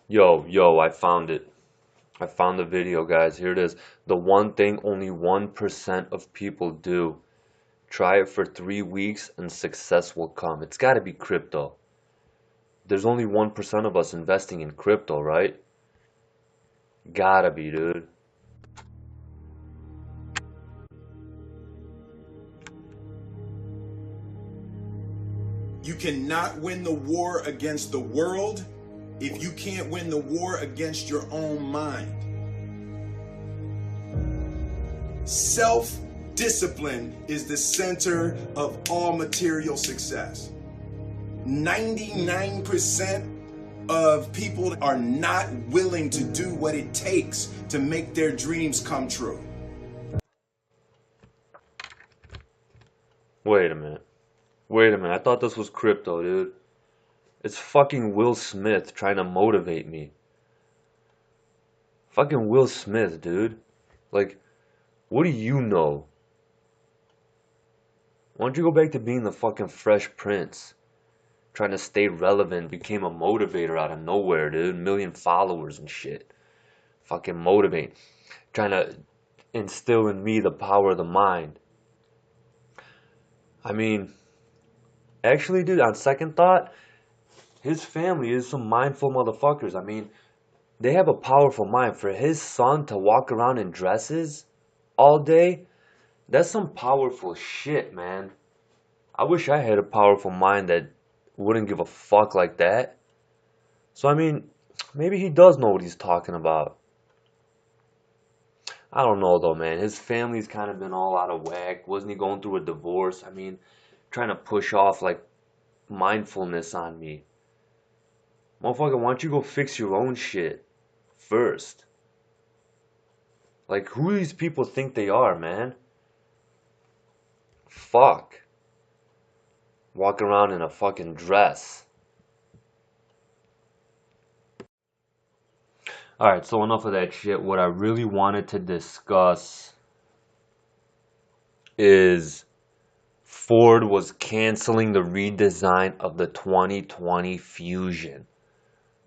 Yo, I found it. I found the video, guys. Here it is. The one thing only 1% of people do. Try it for 3 weeks and success will come. It's got to be crypto. There's only 1% of us investing in crypto, right? Gotta be, dude. You cannot win the war against the world if you can't win the war against your own mind. Self-discipline is the center of all material success. 99% of people are not willing to do what it takes to make their dreams come true. Wait a minute. Wait a minute. I thought this was crypto, dude. It's fucking Will Smith trying to motivate me. Fucking Will Smith, dude. Like, what do you know? Why don't you go back to being the fucking Fresh Prince? Trying to stay relevant, became a motivator out of nowhere, dude. 1 million followers and shit. Fucking motivate. Trying to instill in me the power of the mind. I mean, actually, dude, on second thought, his family is some mindful motherfuckers. I mean, they have a powerful mind. For his son to walk around in dresses all day, that's some powerful shit, man. I wish I had a powerful mind that wouldn't give a fuck like that. So, I mean, maybe he does know what he's talking about. I don't know, though, man. His family's kind of been all out of whack. Wasn't he going through a divorce? I mean, trying to push off, like, mindfulness on me. Motherfucker, why don't you go fix your own shit first? Like, who do these people think they are, man? Fuck. Walk around in a fucking dress. Alright, so enough of that shit. What I really wanted to discuss is Ford was canceling the redesign of the 2020 Fusion.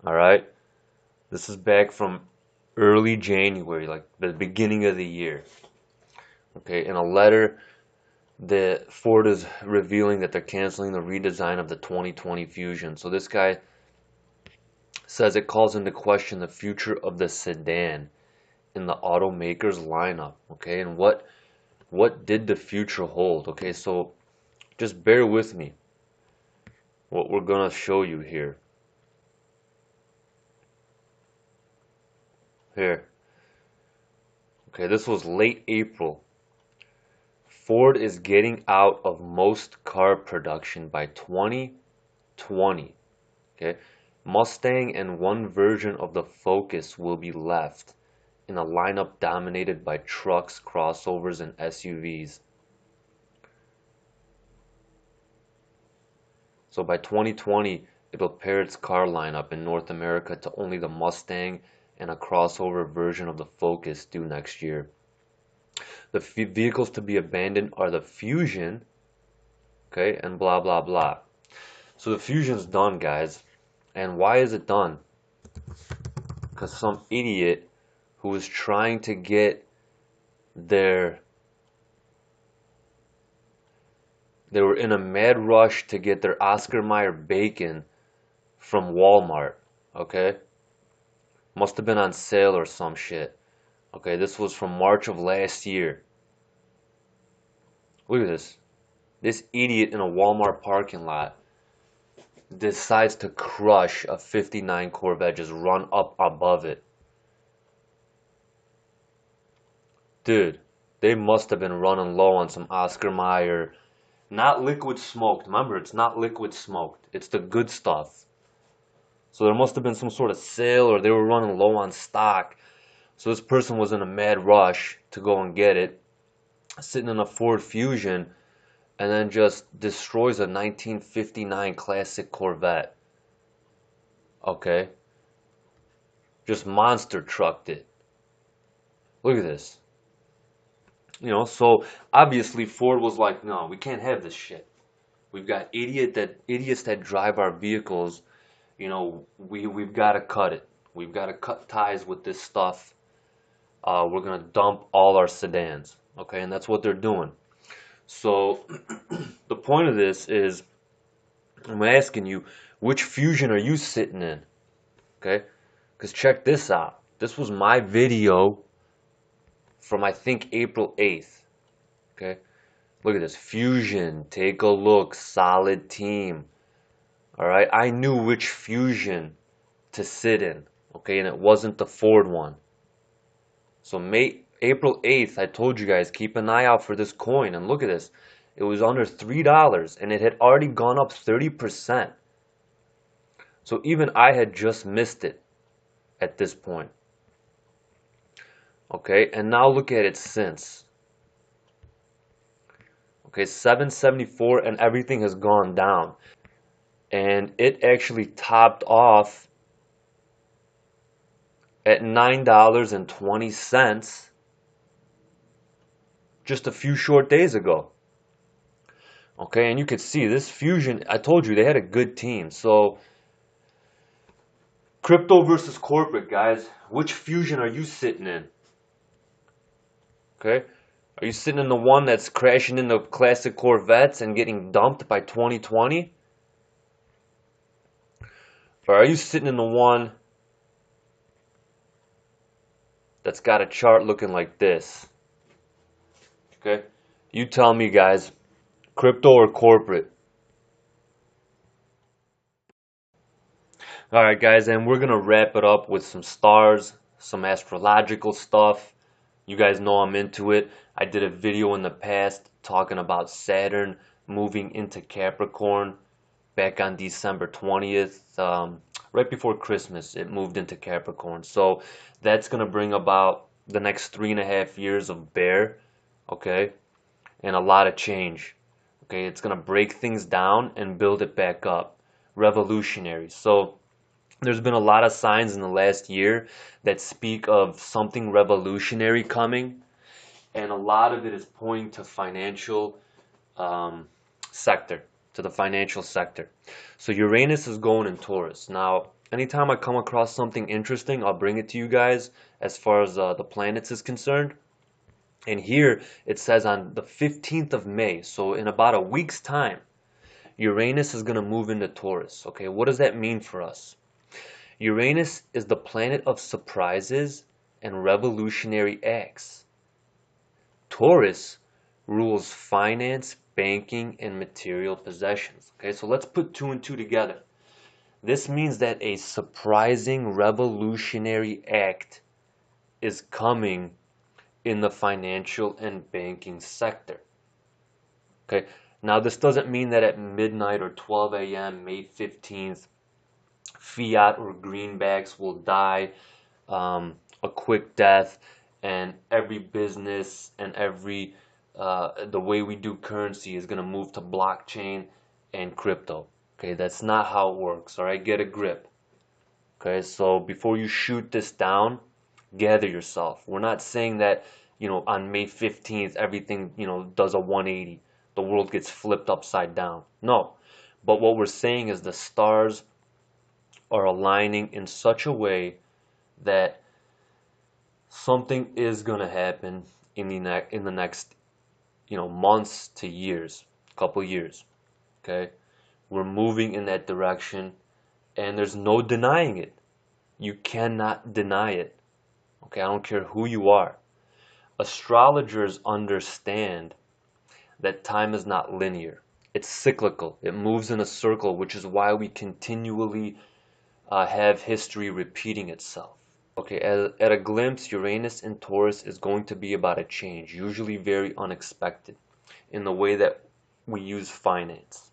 Alright? This is back from early January, like the beginning of the year. Okay, in a letter, the Ford is revealing that they're canceling the redesign of the 2020 Fusion. So this guy says it calls into question the future of the sedan in the automaker's lineup. Okay, and what did the future hold? Okay, so just bear with me. What we're gonna show you here. Here. Okay, this was late April. Ford is getting out of most car production by 2020. Okay, Mustang and one version of the Focus will be left in a lineup dominated by trucks, crossovers, and SUVs. So by 2020, it'll pare its car lineup in North America to only the Mustang and a crossover version of the Focus due next year. The vehicles to be abandoned are the Fusion, okay, and blah, blah, blah. So the Fusion's done, guys. And why is it done? Because some idiot who was trying to get they were in a mad rush to get their Oscar Mayer bacon from Walmart, okay? Must have been on sale or some shit. Okay, this was from March of last year. Look at this. This idiot in a Walmart parking lot decides to crush a 59 Corvette, just run up above it. Dude, they must have been running low on some Oscar Mayer. Not liquid smoked. Remember, it's not liquid smoked. It's the good stuff. So there must have been some sort of sale or they were running low on stock. So this person was in a mad rush to go and get it, sitting in a Ford Fusion, and then just destroys a 1959 classic Corvette. Okay? Just monster trucked it. Look at this. You know, so obviously Ford was like, no, we can't have this shit. We've got idiots that drive our vehicles. You know, we've got to cut it. We've got to cut ties with this stuff. We're gonna dump all our sedans, okay? And that's what they're doing. So the point of this is, I'm asking you, which fusion are you sitting in? Okay? Because check this out. This was my video from, I think, April 8th. Okay? Look at this. Fusion. Take a look. Solid team. Alright? I knew which fusion to sit in. Okay? And it wasn't the Ford one. So April 8th, I told you guys, keep an eye out for this coin. And look at this. It was under $3 and it had already gone up 30%. So even I had just missed it at this point. Okay, and now look at it since. Okay, 774 and everything has gone down. And it actually topped off at $9.20 just a few short days ago. Okay, and you could see this fusion, I told you they had a good team. So crypto versus corporate, guys. Which fusion are you sitting in? Okay? Are you sitting in the one that's crashing into classic Corvettes and getting dumped by 2020? Or are you sitting in the one that's got a chart looking like this? Okay? You tell me, guys. Crypto or corporate? Alright, guys, and we're going to wrap it up with some stars, some astrological stuff. You guys know I'm into it. I did a video in the past talking about Saturn moving into Capricorn back on December 20th. Right before Christmas, it moved into Capricorn. So that's going to bring about the next 3.5 years of bear, okay, and a lot of change. Okay, it's going to break things down and build it back up. Revolutionary. So there's been a lot of signs in the last year that speak of something revolutionary coming, and a lot of it is pointing to financial sector, to the financial sector. So Uranus is going in Taurus. Now, anytime I come across something interesting, I'll bring it to you guys as far as the planets is concerned. And here it says on the 15th of May, so in about a week's time, Uranus is going to move into Taurus. Okay, what does that mean for us? Uranus is the planet of surprises and revolutionary acts. Taurus rules finance, banking, and material possessions. Okay, so let's put two and two together. This means that a surprising revolutionary act is coming in the financial and banking sector. Okay, now this doesn't mean that at midnight or 12 a.m. May 15th, fiat or greenbacks will die a quick death, and every business and every the way we do currency is going to move to blockchain and crypto. Okay, that's not how it works. All right, get a grip. Okay, so before you shoot this down, gather yourself. We're not saying that, on May 15th everything, does a 180. The world gets flipped upside down. No. But what we're saying is the stars are aligning in such a way that something is going to happen in the next months to years, couple years. Okay, we're moving in that direction, and there's no denying it. You cannot deny it. Okay, I don't care who you are. Astrologers understand that time is not linear. It's cyclical. It moves in a circle, which is why we continually have history repeating itself. Okay, at a glimpse, Uranus in Taurus is going to be about a change, usually very unexpected, in the way that we use finance.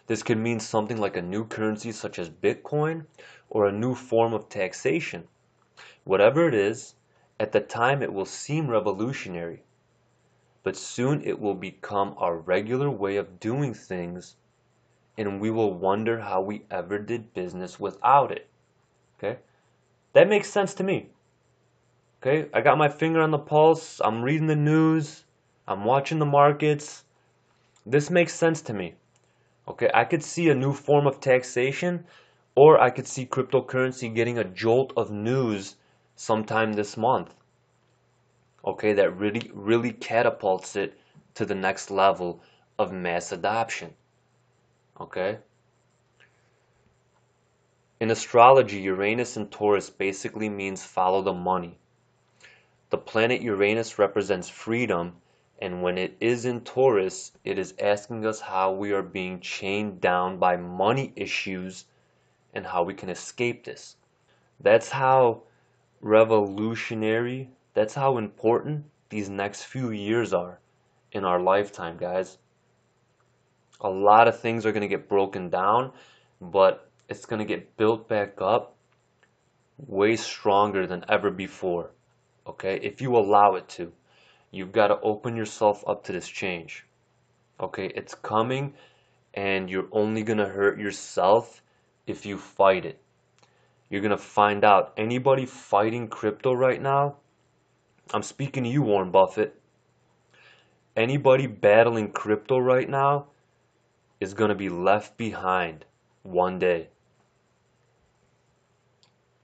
This could mean something like a new currency such as Bitcoin, or a new form of taxation. Whatever it is, at the time it will seem revolutionary, but soon it will become our regular way of doing things, and we will wonder how we ever did business without it. Okay? That makes sense to me. Okay? I got my finger on the pulse. I'm reading the news. I'm watching the markets. This makes sense to me. Okay? I could see a new form of taxation, Or I could see cryptocurrency getting a jolt of news sometime this month. Okay, that really catapults it to the next level of mass adoption. Okay? In astrology, Uranus in Taurus basically means follow the money. The planet Uranus represents freedom, and when it is in Taurus, it is asking us how we are being chained down by money issues and how we can escape this. That's how revolutionary, that's how important these next few years are in our lifetime, guys. A lot of things are going to get broken down, but it's going to get built back up way stronger than ever before. Okay, if you allow it to. You've got to open yourself up to this change. Okay, it's coming, and you're only going to hurt yourself if you fight it. You're going to find out anybody fighting crypto right now, I'm speaking to you, Warren Buffett. Anybody battling crypto right now is going to be left behind one day.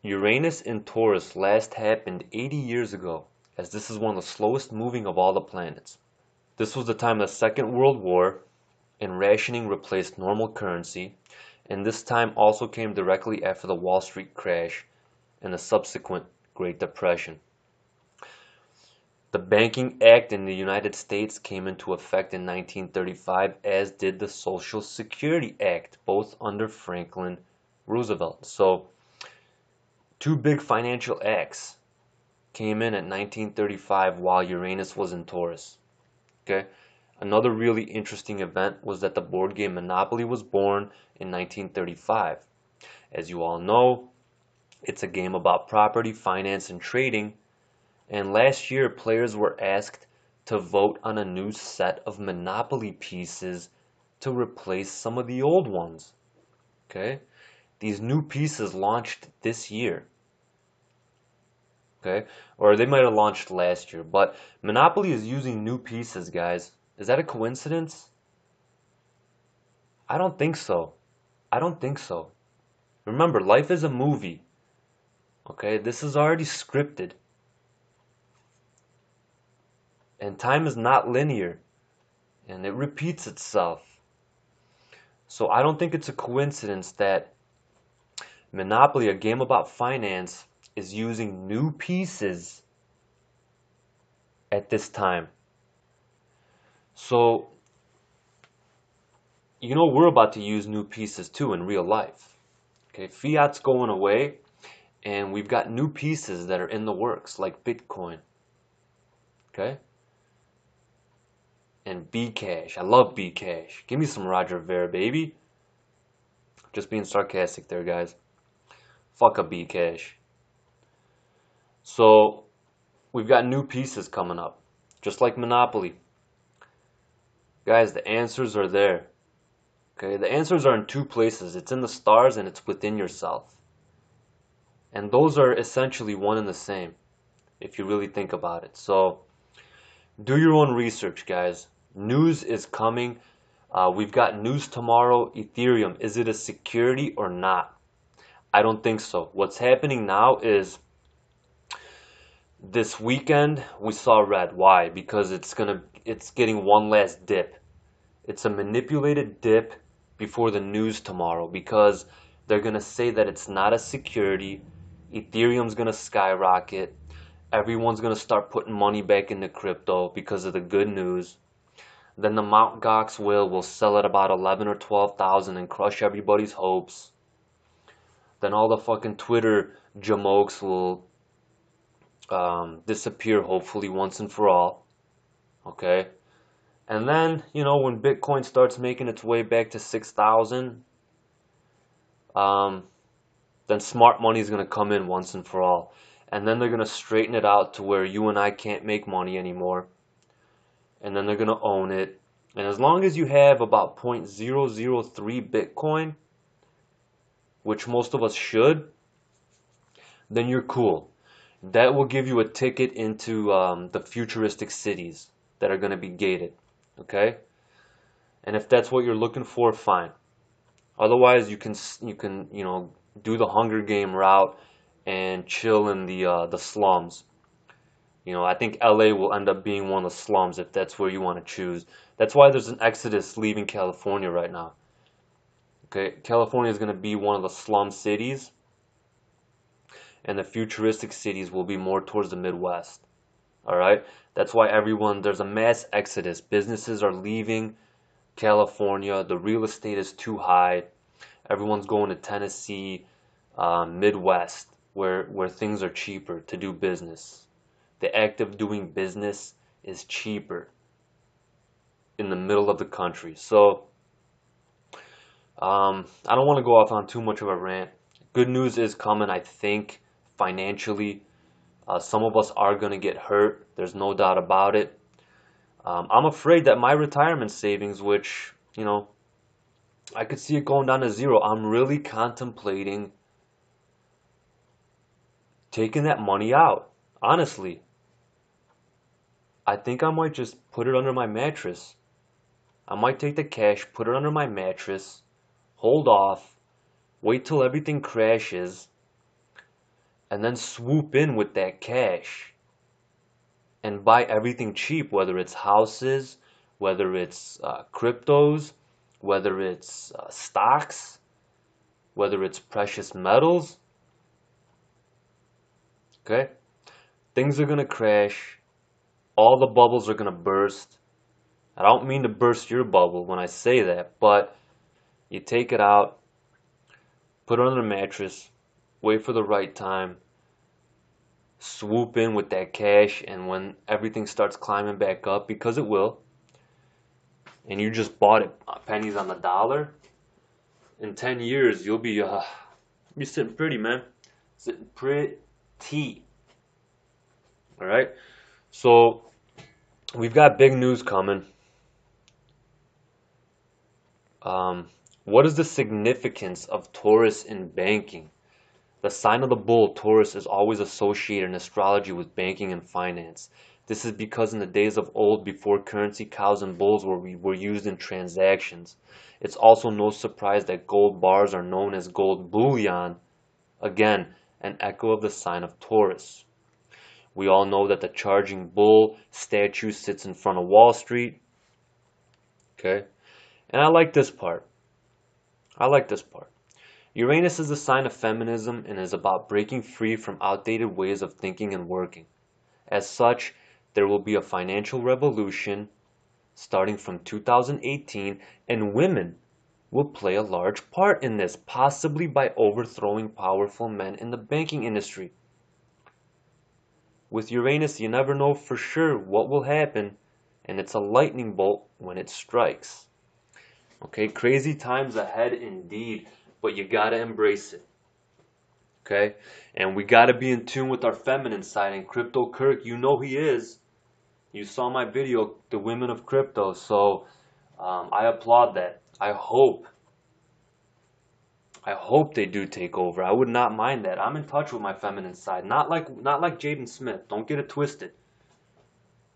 Uranus in Taurus last happened 80 years ago, as this is one of the slowest moving of all the planets. This was the time of the Second World War, and rationing replaced normal currency, and this time also came directly after the Wall Street crash and the subsequent Great Depression. The Banking Act in the United States came into effect in 1935, as did the Social Security Act, both under Franklin Roosevelt. So, two big financial acts came in at 1935 while Uranus was in Taurus. Okay? Another really interesting event was that the board game Monopoly was born in 1935. As you all know, it's a game about property, finance, and trading. And last year, players were asked to vote on a new set of Monopoly pieces to replace some of the old ones. Okay? These new pieces launched this year. Okay? Or they might have launched last year. But Monopoly is using new pieces, guys. Is that a coincidence? I don't think so. I don't think so. Remember, life is a movie. Okay? This is already scripted. And time is not linear. And it repeats itself. So I don't think it's a coincidence that Monopoly, a game about finance, is using new pieces at this time. So, you know, we're about to use new pieces too in real life. Okay, fiat's going away, and we've got new pieces that are in the works, like Bitcoin. Okay? And Bcash. I love Bcash. Give me some Roger Ver, baby. Just being sarcastic there, guys. Fuck a Bcash. So, we've got new pieces coming up, just like Monopoly. Guys, the answers are there. Okay, the answers are in two places. It's in the stars and it's within yourself. And those are essentially one and the same, if you really think about it. So, do your own research, guys. News is coming. We've got news tomorrow. Ethereum, is it a security or not? I don't think so. What's happening now is this weekend we saw red. Why? Because it's getting one last dip. It's a manipulated dip before the news tomorrow, because they're gonna say that it's not a security. Ethereum's gonna skyrocket. Everyone's gonna start putting money back into crypto because of the good news. Then the Mt. Gox will sell at about 11 or 12,000 and crush everybody's hopes. Then all the fucking Twitter jamokes will disappear, hopefully once and for all. Okay? And then, you know, when Bitcoin starts making its way back to 6,000, then smart money is going to come in once and for all. And then they're going to straighten it out to where you and I can't make money anymore. And then they're going to own it. And as long as you have about 0.003 Bitcoin, which most of us should, then you're cool. That will give you a ticket into the futuristic cities that are going to be gated. Okay? And if that's what you're looking for, fine. Otherwise, you can do the Hunger Game route and chill in the slums. I think LA will end up being one of the slums if that's where you want to choose. That's why there's an exodus leaving California right now. Okay, California is going to be one of the slum cities, and the futuristic cities will be more towards the Midwest. All right, that's why there's a mass exodus. Businesses are leaving California. The real estate is too high. Everyone's going to Tennessee, Midwest, where things are cheaper to do business. The act of doing business is cheaper in the middle of the country. So I don't want to go off on too much of a rant. Good news is coming, I think, financially. Some of us are going to get hurt. There's no doubt about it. I'm afraid that my retirement savings, which, I could see it going down to zero. I'm really contemplating taking that money out. Honestly, I think I might just put it under my mattress. I might take the cash, put it under my mattress, hold off, wait till everything crashes, and then swoop in with that cash and buy everything cheap, whether it's houses, whether it's cryptos, whether it's stocks, whether it's precious metals. Okay? Things are going to crash. All the bubbles are going to burst. I don't mean to burst your bubble when I say that, but you take it out, put it on the mattress, wait for the right time, swoop in with that cash, and when everything starts climbing back up, because it will, and you just bought it pennies on the dollar, in 10 years you'll be sitting pretty, man. Sitting pretty. All right? So we've got big news coming. What is the significance of Taurus in banking? The sign of the bull, Taurus, is always associated in astrology with banking and finance. This is because in the days of old, before currency, cows and bulls were used in transactions. It's also no surprise that gold bars are known as gold bullion, again, an echo of the sign of Taurus. We all know that the charging bull statue sits in front of Wall Street. Okay? And I like this part. Uranus is a sign of feminism and is about breaking free from outdated ways of thinking and working. As such, there will be a financial revolution starting from 2018, and women will play a large part in this, possibly by overthrowing powerful men in the banking industry. With Uranus, you never know for sure what will happen, and it's a lightning bolt when it strikes. Okay, crazy times ahead indeed, but you gotta embrace it. Okay, and we gotta be in tune with our feminine side. And Crypto Kirk, you know he is. You saw my video, The Women of Crypto, so I applaud that. I hope they do take over. I would not mind that. I'm in touch with my feminine side, not like Jaden Smith. Don't get it twisted.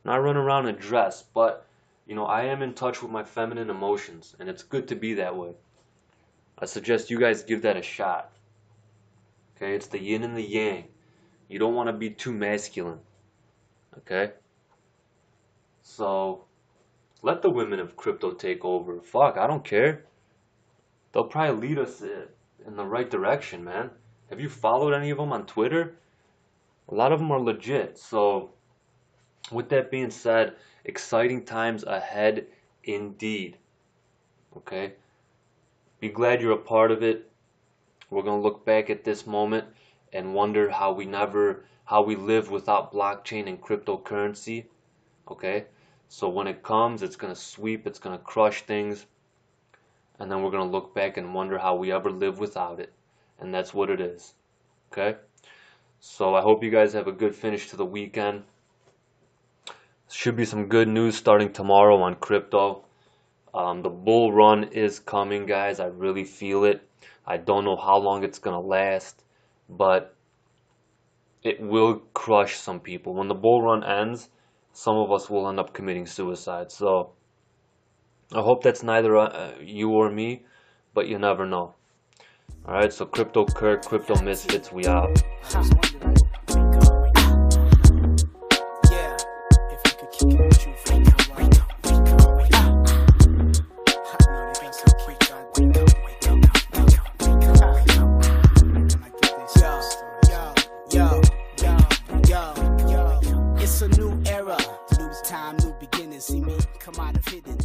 Not run around in a dress, but I am in touch with my feminine emotions, and it's good to be that way. I suggest you guys give that a shot. Okay, it's the yin and the yang. You don't want to be too masculine. Okay? So, let the women of crypto take over. Fuck, I don't care. They'll probably lead us in the right direction, man. Have you followed any of them on Twitter? A lot of them are legit. So, with that being said, exciting times ahead indeed. Okay? Be glad you're a part of it. We're going to look back at this moment and wonder how we live without blockchain and cryptocurrency. Okay? So when it comes, it's going to sweep, it's going to crush things. And then we're going to look back and wonder how we ever live without it. And that's what it is. Okay? So I hope you guys have a good finish to the weekend. Should be some good news starting tomorrow on crypto. The bull run is coming, guys. I really feel it. I don't know how long it's going to last, but it will crush some people. When the bull run ends, some of us will end up committing suicide. So I hope that's neither you or me, but you never know. Alright, so Crypto Kirk, Crypto Misfits, we out. It's a new era, new time, new beginnings. See me come out of hidden.